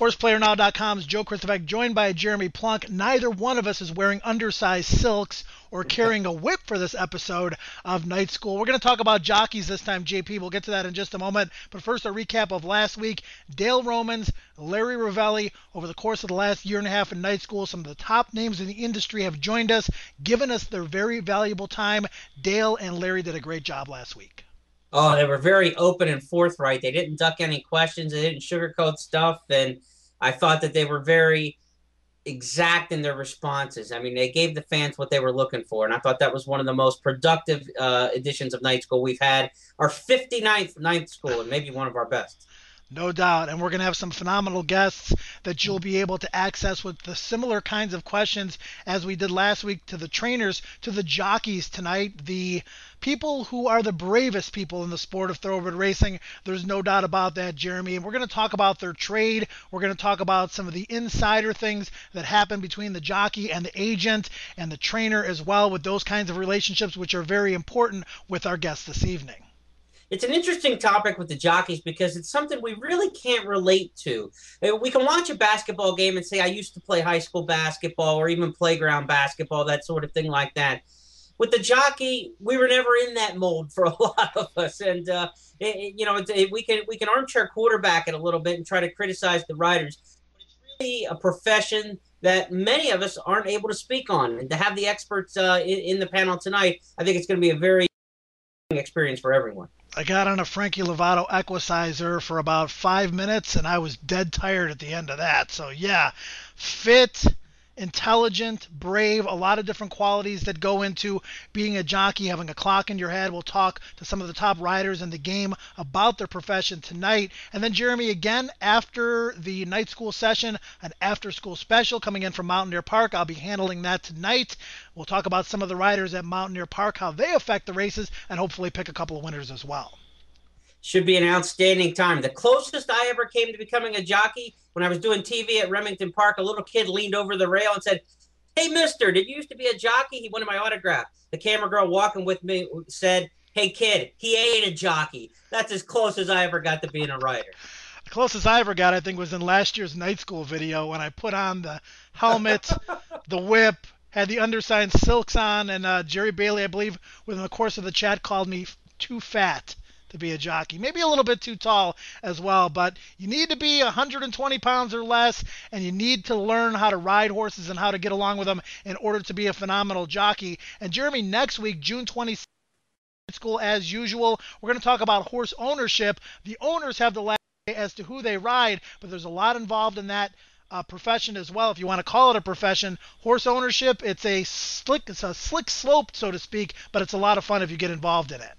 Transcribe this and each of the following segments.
HorsePlayerNow.com's Joe Christopher, joined by Jeremy Plunk. Neither one of us is wearing undersized silks or carrying a whip for this episode of Night School. We're going to talk about jockeys this time, JP. We'll get to that in just a moment. But first, a recap of last week. Dale Romans, Larry Ravelli, over the course of the last year and a half in Night School, some of the top names in the industry have joined us, given us their very valuable time. Dale and Larry did a great job last week. Oh, they were very open and forthright. They didn't duck any questions. They didn't sugarcoat stuff. And I thought that they were very exact in their responses. I mean, they gave the fans what they were looking for. And I thought that was one of the most productive editions of Night School we've had. Our 59th Night School, and maybe one of our best. No doubt. And we're going to have some phenomenal guests that you'll be able to access with the similar kinds of questions as we did last week to the trainers, to the jockeys tonight, the people who are the bravest people in the sport of thoroughbred racing. There's no doubt about that, Jeremy. And we're going to talk about their trade. We're going to talk about some of the insider things that happen between the jockey and the agent and the trainer as well, with those kinds of relationships, which are very important with our guests this evening. It's an interesting topic with the jockeys because it's something we really can't relate to. We can watch a basketball game and say, I used to play high school basketball or even playground basketball, that sort of thing like that. With the jockey, we were never in that mold for a lot of us. And, we can armchair quarterback it a little bit and try to criticize the riders. But it's really a profession that many of us aren't able to speak on. And to have the experts in the panel tonight, I think it's going to be a very experience for everyone. I got on a Frankie Lovato Equicizer for about 5 minutes, and I was dead tired at the end of that. So, yeah, fit, intelligent, brave, a lot of different qualities that go into being a jockey, having a clock in your head. We'll talk to some of the top riders in the game about their profession tonight. And then, Jeremy, again, after the Night School session, an after-school special coming in from Mountaineer Park. I'll be handling that tonight. We'll talk about some of the riders at Mountaineer Park, how they affect the races, and hopefully pick a couple of winners as well. Should be an outstanding time. The closest I ever came to becoming a jockey, when I was doing TV at Remington Park, a little kid leaned over the rail and said, "Hey, mister, did you used to be a jockey?" He wanted my autograph. The camera girl walking with me said, "Hey, kid, he ain't a jockey." That's as close as I ever got to being a rider. The closest I ever got, I think, was in last year's Night School video when I put on the helmet, the whip, had the undersigned silks on, and Jerry Bailey, I believe, within the course of the chat, called me too fat to be a jockey. Maybe a little bit too tall as well, but you need to be 120 pounds or less, and you need to learn how to ride horses and how to get along with them in order to be a phenomenal jockey. And Jeremy, next week, June 26th, school as usual, we're going to talk about horse ownership. The owners have the last say as to who they ride, but there's a lot involved in that profession as well, if you want to call it a profession. Horse ownership, it's a slick slope, so to speak, but it's a lot of fun if you get involved in it.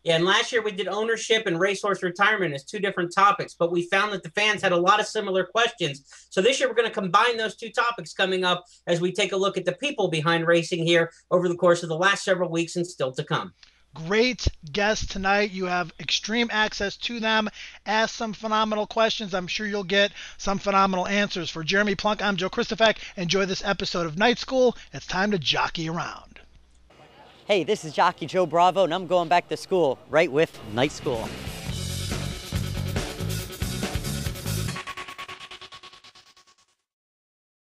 Yeah, and last year we did ownership and racehorse retirement as two different topics, but we found that the fans had a lot of similar questions. So this year we're going to combine those two topics coming up as we take a look at the people behind racing here over the course of the last several weeks and still to come. Great guests tonight. You have extreme access to them. Ask some phenomenal questions. I'm sure you'll get some phenomenal answers. For Jeremy Plunk, I'm Joe Christopher. Enjoy this episode of Night School. It's time to jockey around. Hey, this is Jockey Joe Bravo, and I'm going back to school right with Night School.